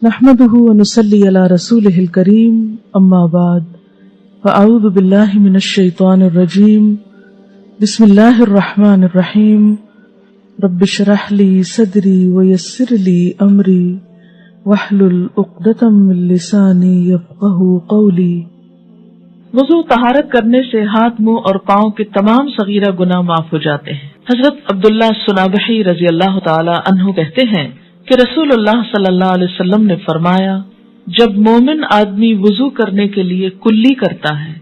نحمده ونصلي على رسوله الكريم اما بعد فاعوذ بالله من الشيطان الرجيم بسم الله الرحمن الرحيم رب اشرح لي صدري ويسر لي امري واحلل عقدة من لساني يفقهوا قولي۔ وضو طہارت کرنے سے ہاتھ، منہ اور پاؤں کے تمام صغیرہ گناہ معاف ہو جاتے ہیں۔ حضرت عبداللہ السنابحی رضی اللہ تعالی عنہ کہتے ہیں کہ رسول اللہ صلی اللہ علیہ وسلم نے فرمایا، جب مومن آدمی وضو کرنے کے لیے کلی کرتا ہے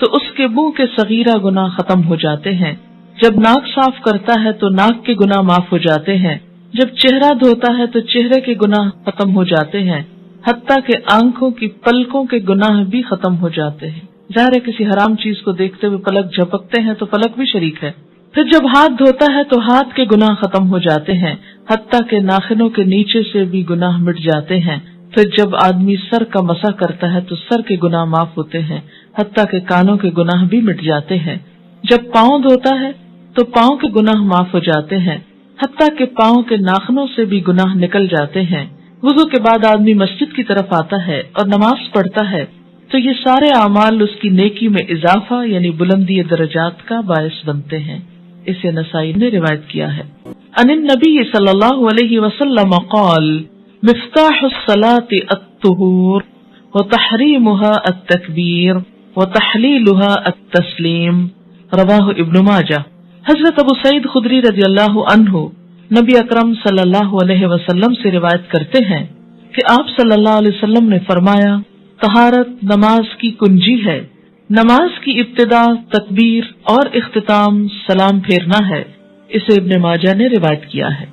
تو اس کے منہ کے صغیرہ گناہ ختم ہو جاتے ہیں، جب ناک صاف کرتا ہے تو ناک کے گناہ معاف ہو جاتے ہیں، جب چہرہ دھوتا ہے تو چہرے کے گناہ ختم ہو جاتے ہیں، حتیٰ کہ آنکھوں کی پلکوں کے گناہ بھی ختم ہو جاتے ہیں۔ ظاہر ہے کسی حرام چیز کو دیکھتے ہوئے پلک جھپکتے ہیں تو پلک بھی شریک ہے۔ پھر جب ہاتھ دھوتا ہے تو ہاتھ کے گناہ ختم ہو جاتے ہیں، حتیٰ کہ ناخنوں کے نیچے سے بھی گناہ مٹ جاتے ہیں۔ پھر جب آدمی سر کا مسح کرتا ہے تو سر کے گناہ معاف ہوتے ہیں، حتیٰ کہ کانوں کے گناہ بھی مٹ جاتے ہیں۔ جب پاؤں دھوتا ہے تو پاؤں کے گناہ معاف ہو جاتے ہیں، حتیٰ کہ پاؤں کے ناخنوں سے بھی گناہ نکل جاتے ہیں۔ وضو کے بعد آدمی مسجد کی طرف آتا ہے اور نماز پڑھتا ہے تو یہ سارے اعمال اس کی نیکی میں اضافہ یعنی بلندی درجات کا باعث بنتے ہیں۔ اسے نسائی نے روایت کیا ہے۔ عن النبی صلی اللہ علیہ وسلم قال مفتاح الصلاة الطہور وتحریمها التکبیر وتحلیلها التسلیم، رواہ ابن ماجہ۔ حضرت ابو سعید خدری رضی اللہ عنہ نبی اکرم صلی اللہ علیہ وسلم سے روایت کرتے ہیں کہ آپ صلی اللہ علیہ وسلم نے فرمایا، طہارت نماز کی کنجی ہے، نماز کی ابتدا تکبیر اور اختتام سلام پھیرنا ہے۔ اسے ابن ماجہ نے روایت کیا ہے۔